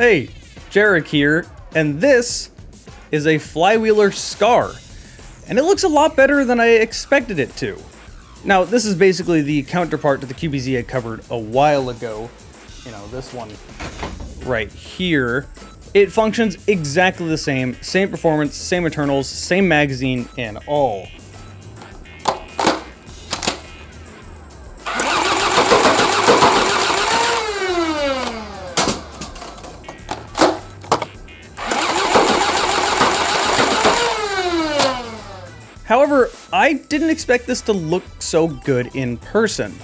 Hey, Jarek here, and this is a flywheeler Scar, and it looks a lot better than I expected it to. Now, this is basically the counterpart to the QBZ I covered a while ago. You know, this one right here. It functions exactly the same performance, same internals, same magazine, and all. However, I didn't expect this to look so good in person.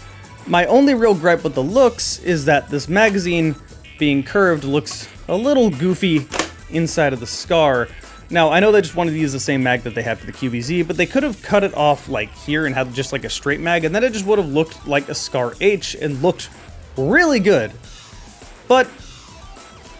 My only real gripe with the looks is that this magazine, being curved, looks a little goofy inside of the Scar. Now, I know they just wanted to use the same mag that they had for the QBZ, but they could have cut it off like here and had just like a straight mag, and then it just would have looked like a Scar H and looked really good. But,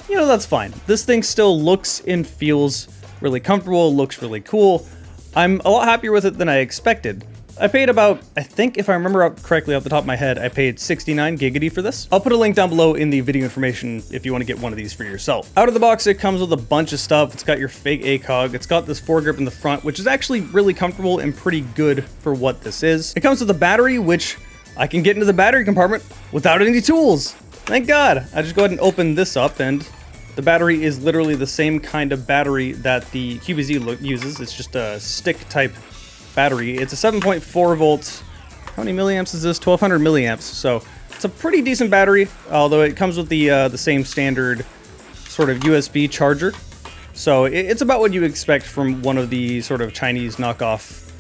you know, that's fine. This thing still looks and feels really comfortable, looks really cool. I'm a lot happier with it than I expected. I paid about, I think if I remember correctly off the top of my head, I paid 69 giggity for this. I'll put a link down below in the video information if you want to get one of these for yourself. Out of the box, it comes with a bunch of stuff. It's got your fake ACOG. It's got this foregrip in the front, which is actually really comfortable and pretty good for what this is. It comes with a battery, which I can get into the battery compartment without any tools. Thank God. I just go ahead and open this up, and the battery is literally the same kind of battery that the QBZ uses. It's just a stick type battery. It's a 7.4 volt. How many milliamps is this? 1200 milliamps. So it's a pretty decent battery, although it comes with the same standard sort of USB charger. So it's about what you expect from one of the sort of Chinese knockoff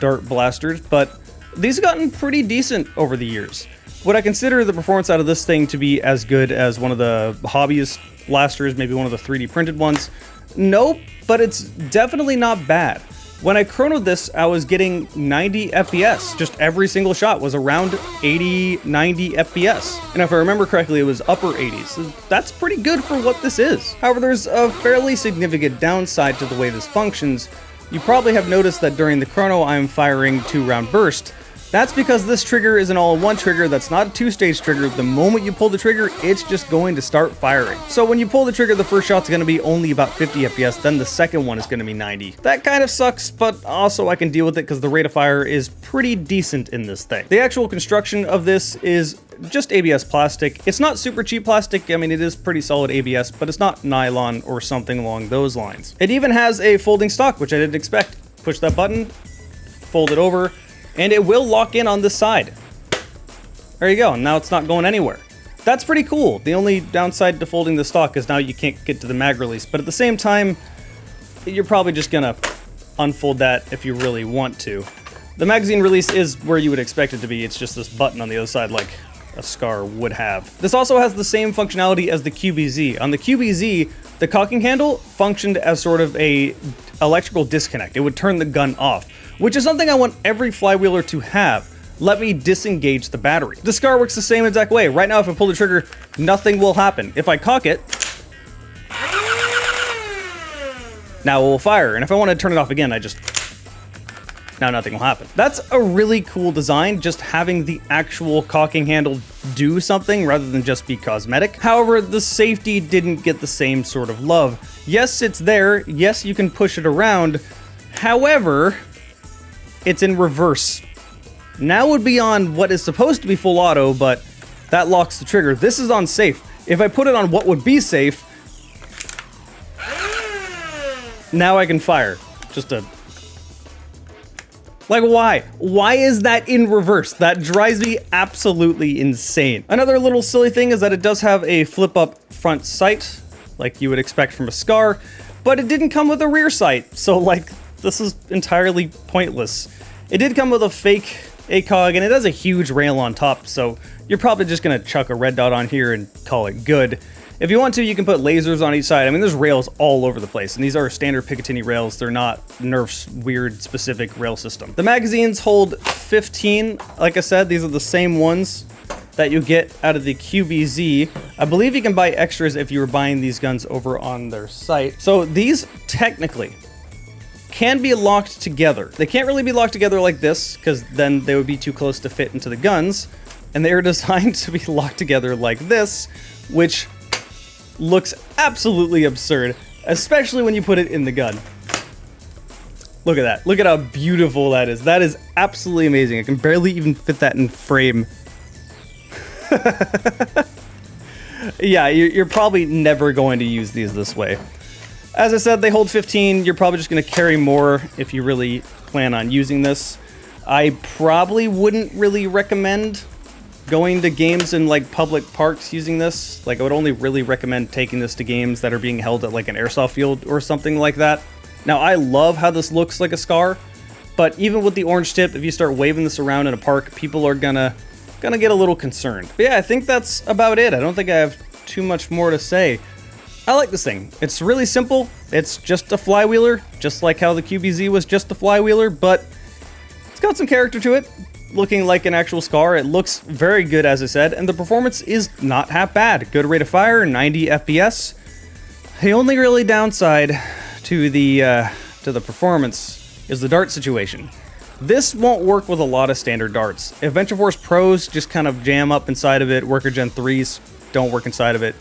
dart blasters, but these have gotten pretty decent over the years. Would I consider the performance out of this thing to be as good as one of the hobbyist blasters, maybe one of the 3D printed ones? Nope, but it's definitely not bad. When I chronoed this, I was getting 90 FPS. Just every single shot was around 80, 90 FPS. And if I remember correctly, it was upper 80s. So that's pretty good for what this is. However, there's a fairly significant downside to the way this functions. You probably have noticed that during the chrono, I'm firing 2-round burst. That's because this trigger is an all-in-one trigger that's not a 2-stage trigger. The moment you pull the trigger, it's just going to start firing. So when you pull the trigger, the first shot's going to be only about 50 FPS, then the second one is going to be 90. That kind of sucks, but also I can deal with it because the rate of fire is pretty decent in this thing. The actual construction of this is just ABS plastic. It's not super cheap plastic. I mean, it is pretty solid ABS, but it's not nylon or something along those lines. It even has a folding stock, which I didn't expect. Push that button, fold it over, and it will lock in on this side. There you go, now it's not going anywhere. That's pretty cool. The only downside to folding the stock is now you can't get to the mag release, but at the same time, you're probably just gonna unfold that if you really want to. The magazine release is where you would expect it to be. It's just this button on the other side like a Scar would have. This also has the same functionality as the QBZ. On the QBZ, the cocking handle functioned as sort of a electrical disconnect. It would turn the gun off, which is something I want every flywheeler to have. Let me disengage the battery. The Scar works the same exact way. Right now, if I pull the trigger, nothing will happen. If I cock it, now it will fire. And if I want to turn it off again, now nothing will happen. That's a really cool design, just having the actual cocking handle do something rather than just be cosmetic. However, the safety didn't get the same sort of love. Yes, it's there. Yes, you can push it around. However, it's in reverse. Now would be on what is supposed to be full auto, but that locks the trigger. This is on safe. If I put it on what would be safe, now I can fire. Like, why? Why is that in reverse? That drives me absolutely insane. Another little silly thing is that it does have a flip-up front sight, like you would expect from a Scar, but it didn't come with a rear sight, so like, this is entirely pointless. It did come with a fake ACOG, and it has a huge rail on top, so you're probably just gonna chuck a red dot on here and call it good. If you want to, you can put lasers on each side. I mean, there's rails all over the place, and these are standard Picatinny rails. They're not Nerf's weird specific rail system. The magazines hold 15. Like I said, these are the same ones that you get out of the QBZ. I believe you can buy extras if you were buying these guns over on their site. So these technically can be locked together. They can't really be locked together like this, because then they would be too close to fit into the guns. And they are designed to be locked together like this, which looks absolutely absurd, especially when you put it in the gun. Look at that. Look at how beautiful that is. That is absolutely amazing. I can barely even fit that in frame. Yeah, you're probably never going to use these this way. As I said, they hold 15. You're probably just going to carry more if you really plan on using this. I probably wouldn't really recommend going to games in like public parks using this. Like, I would only really recommend taking this to games that are being held at like an airsoft field or something like that. Now, I love how this looks like a SCAR, but even with the orange tip, if you start waving this around in a park, people are gonna get a little concerned. But yeah, I think that's about it. I don't think I have too much more to say. I like this thing. It's really simple. It's just a flywheeler, just like how the QBZ was just a flywheeler, but it's got some character to it, looking like an actual SCAR. It looks very good, as I said, and the performance is not half bad. Good rate of fire, 90 FPS. The only really downside to the performance is the dart situation. This won't work with a lot of standard darts. Adventure Force Pros just kind of jam up inside of it. Worker Gen 3s don't work inside of it.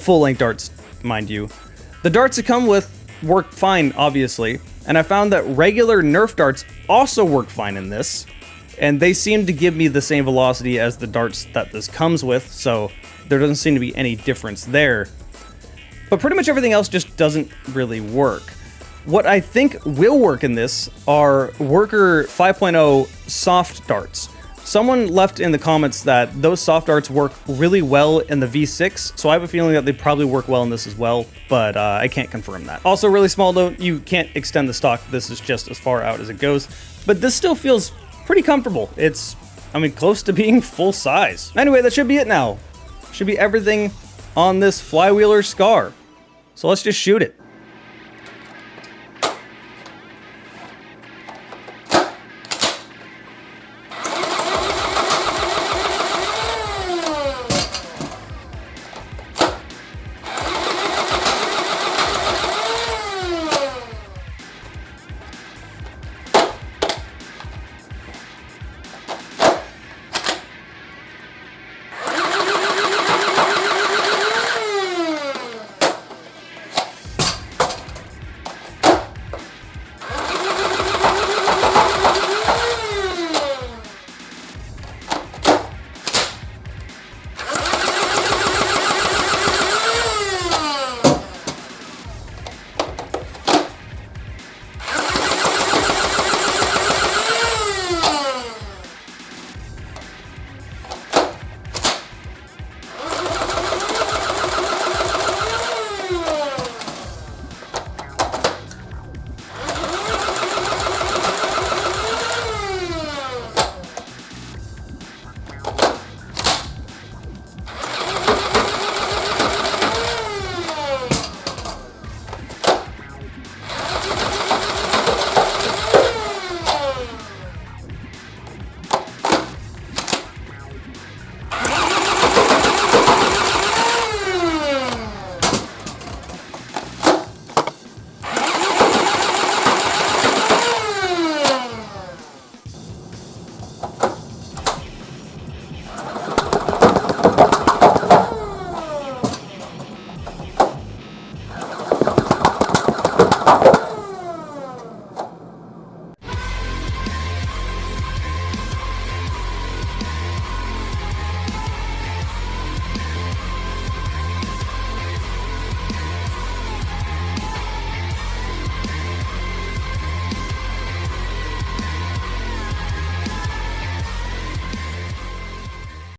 Full-length darts, mind you. The darts that come with work fine, obviously, and I found that regular Nerf darts also work fine in this, and they seem to give me the same velocity as the darts that this comes with, so there doesn't seem to be any difference there. But pretty much everything else just doesn't really work. What I think will work in this are Worker 5.0 soft darts. Someone left in the comments that those soft darts work really well in the V6, so I have a feeling that they probably work well in this as well, but I can't confirm that. Also, really small note, you can't extend the stock. This is just as far out as it goes, but this still feels pretty comfortable. It's, I mean, close to being full size. Anyway, that should be it now. Should be everything on this flywheeler SCAR. So let's just shoot it.